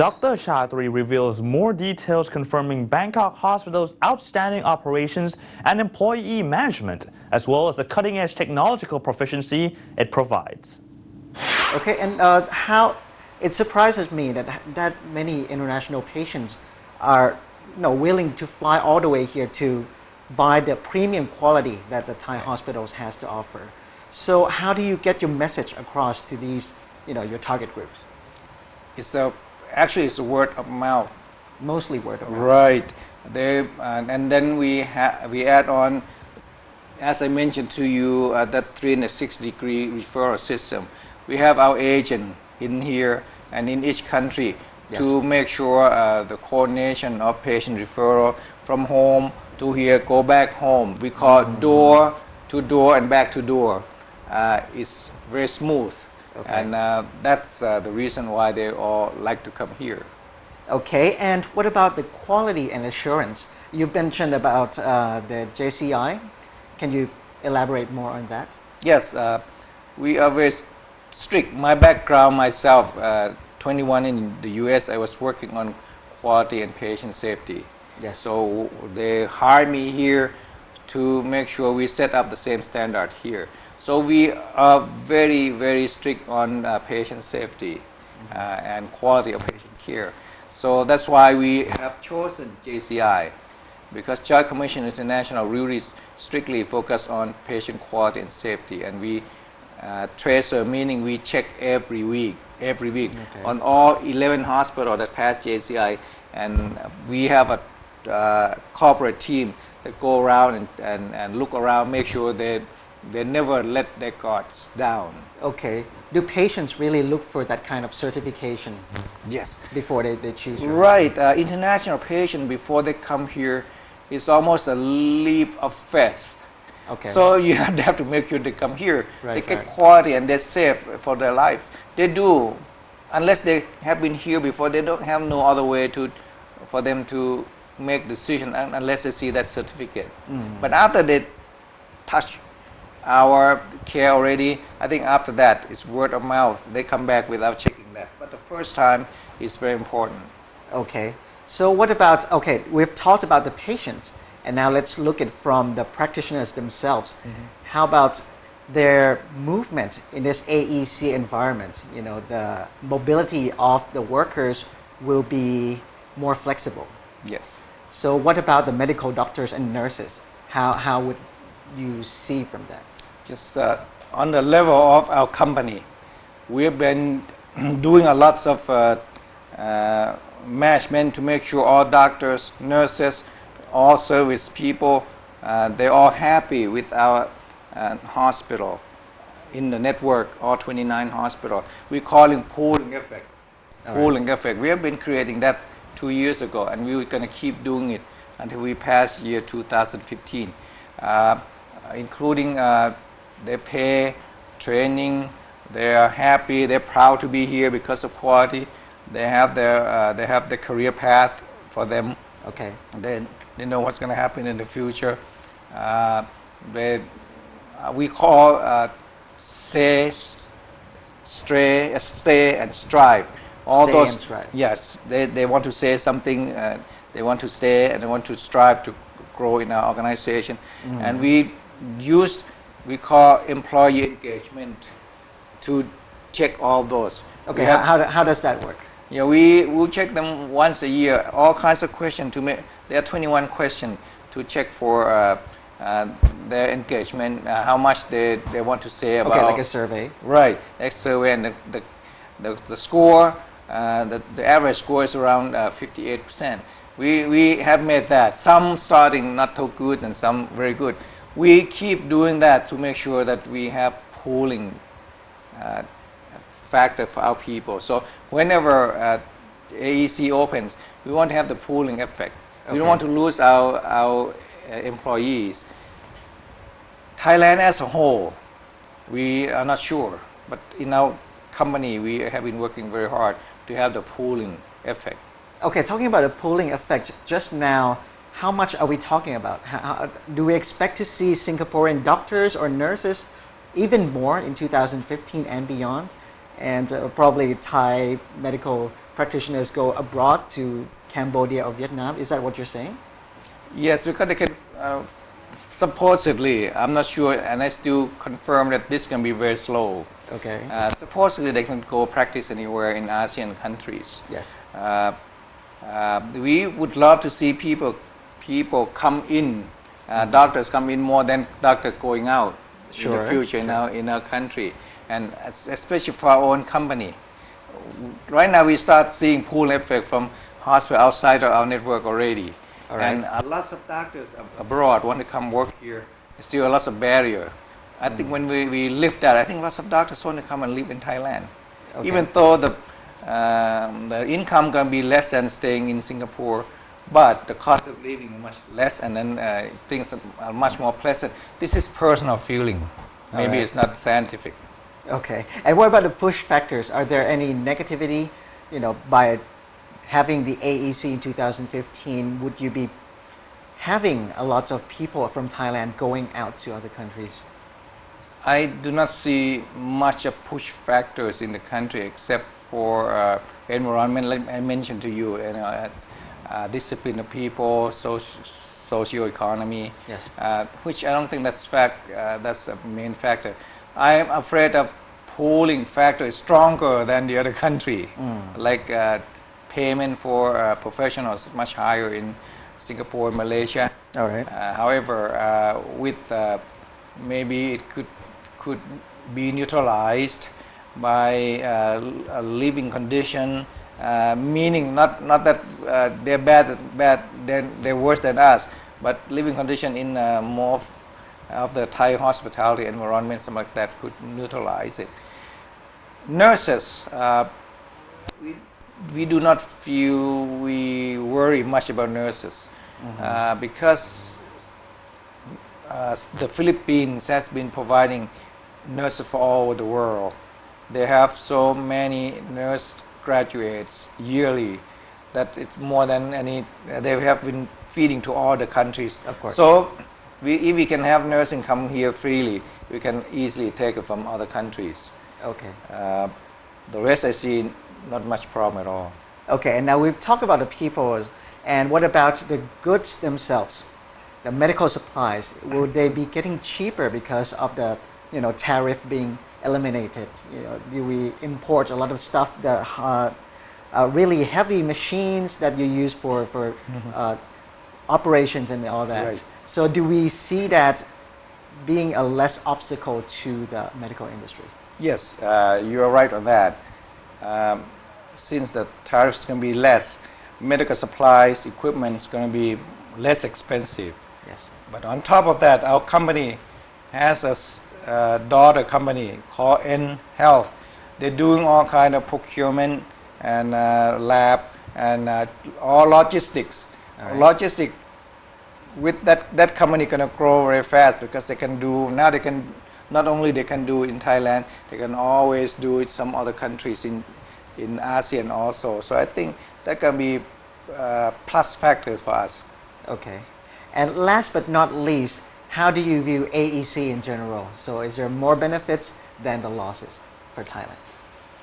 Dr. Chatri reveals more details confirming Bangkok Hospital's outstanding operations and employee management, as well as the cutting-edge technological proficiency it provides. Okay, and how it surprises me that many international patients are willing to fly all the way here to buy the premium quality that the Thai hospitals has to offer. So how do you get your message across to these, your target groups? Actually it's a word of mouth. Mostly word of mouth. Right. And then we add on, as I mentioned to you, that 360-degree referral system. We have our agent in here and in each country to make sure the coordination of patient referral from home to here, go back home. We call it door to door and back to door. It's very smooth. Okay. And that's the reason why they all like to come here. Okay, and what about the quality and assurance? You mentioned about the JCI. Can you elaborate more on that? Yes, we are very strict. My background, myself, 21 in the US, I was working on quality and patient safety. Yes. So they hired me here to make sure we set up the same standard here. So we are very, very strict on patient safety and quality of patient care. So that's why we have chosen JCI, because Joint Commission International really strictly focus on patient quality and safety, and we tracer, meaning we check every week on all 11 hospitals that pass JCI, and we have a corporate team that go around and look around, make sure they never let their guards down. Okay. Do patients really look for that kind of certification? Yes. Before they choose? Right. International patient, before they come here, it's almost a leap of faith. Okay. So you have to make sure they come here. Right, they get quality and they're safe for their life. They do. Unless they have been here before, they don't have no other way for them to make decision unless they see that certificate. But after they touch our care already, I think after that it's word of mouth. They come back without checking that. But the first time is very important. Okay. So what about, we've talked about the patients, and now let's look at from the practitioners themselves. How about their movement in this AEC environment? The mobility of the workers will be more flexible. Yes. So what about the medical doctors and nurses? How would you see from that? Just on the level of our company, we have been doing a lots of management to make sure all doctors, nurses, all service people, they're all happy with our hospital in the network, all 29 hospitals. We're calling pooling effect. Pooling effect. We have been creating that 2 years ago, and we're going to keep doing it until we pass year 2015, including they pay, training, they are happy, they're proud to be here because of quality. They have their career path for them. Okay. They know what's going to happen in the future. We call stay, and strive. All stay those, and strive. Yes, they want to say something. They want to stay and they want to strive to grow in our organization. And we call employee engagement to check all those. Okay, how does that work? Yeah, we will check them once a year, all kinds of questions to make. There are 21 questions to check for their engagement, how much they want to say about. Okay, like a survey. Right, like survey, and the score, the average score is around 58%. We have made that. Some starting not so good and some very good. We keep doing that to make sure that we have pooling factor for our people. So whenever AEC opens, we want to have the pooling effect. We don't want to lose our employees. Thailand as a whole, we are not sure, but in our company, we have been working very hard to have the pooling effect. Okay, talking about the pooling effect, just now, how much are we talking about? Do we expect to see Singaporean doctors or nurses even more in 2015 and beyond? And probably Thai medical practitioners go abroad to Cambodia or Vietnam. Is that what you're saying? Yes, because they can, supposedly, I'm not sure, and I still confirm that this can be very slow. Okay. Supposedly, they can go practice anywhere in ASEAN countries. Yes. We would love to see people come in, doctors come in more than doctors going out in the future in our country, and especially for our own company. Right now, we start seeing pull effect from hospital outside of our network already. And lots of doctors abroad want to come work here. There's still lots of barrier. I think when we lift that, I think lots of doctors want to come and live in Thailand. Okay. Even though the income can be less than staying in Singapore, but the cost of living is much less, and then things are much more pleasant. This is personal feeling. Maybe it's not scientific. Okay. And what about the push factors? Are there any negativity, by having the AEC in 2015, would you be having a lot of people from Thailand going out to other countries? I do not see much of push factors in the country except for environment, like I mentioned to you, discipline of people, socio-economy, yes. Which I don't think that's a main factor. I am afraid of pulling factor is stronger than the other country, like payment for professionals is much higher in Singapore and Malaysia. All right. However, with maybe it could be neutralized by a living condition, meaning not that they're bad, then they're worse than us, but living condition in more of the Thai hospitality environment, something like that could neutralize it. Nurses. We do not feel we worry much about nurses because the Philippines has been providing nurses for all over the world. They have so many nurse graduates yearly that it's more than any. They have been feeding to all the countries. Of course. So if we can have nursing come here freely, we can easily take it from other countries. Okay. The rest I see not much problem at all. Okay, and now we've talked about the people, and what about the goods themselves, the medical supplies? Will they be getting cheaper because of the tariff being eliminated? Do we import a lot of stuff, the really heavy machines that you use for operations and all that? Right. So do we see that being a less obstacle to the medical industry? Yes, you are right on that. Since the tariffs can be less, medical supplies, equipment is going to be less expensive. Yes. But on top of that, our company has a daughter company called N Health. They're doing all kind of procurement and lab and all logistics. All right. Logistics with that company going to grow very fast because they can do now. They can not only they can do in Thailand, they can always do it some other countries in ASEAN also. So I think that can be plus factors for us. Okay. And last but not least, how do you view AEC in general? So is there more benefits than the losses for Thailand?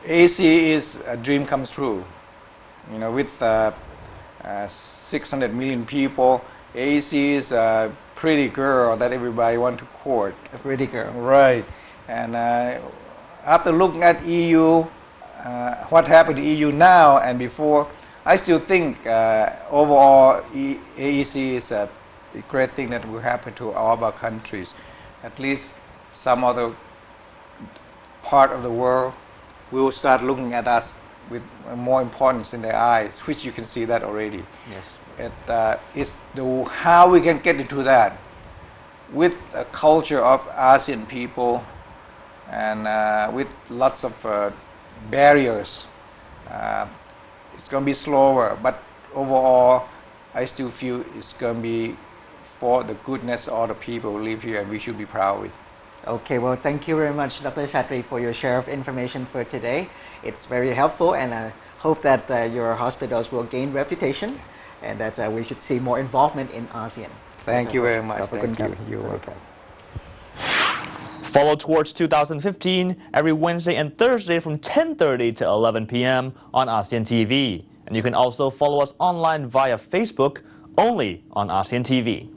AEC is a dream comes true. With 600 million people, AEC is a pretty girl that everybody want to court. A pretty girl. Right. And after looking at EU, what happened to EU now and before, I still think overall AEC is a great thing that will happen to all of our countries. At least some other part of the world will start looking at us with more importance in their eyes, which you can see that already. Yes. It's how we can get into that with a culture of ASEAN people and with lots of barriers. It's going to be slower, but overall, I still feel it's going to be for the goodness of all the people who live here, and we should be proud of it. Okay, well, thank you very much, Dr. Chatri, for your share of information for today. It's very helpful, and I hope that your hospitals will gain reputation and that we should see more involvement in ASEAN. Thank you very much. Thank you. You're welcome. Follow Towards 2015 every Wednesday and Thursday from 10:30 to 11 p.m. on ASEAN TV. And you can also follow us online via Facebook, only on ASEAN TV.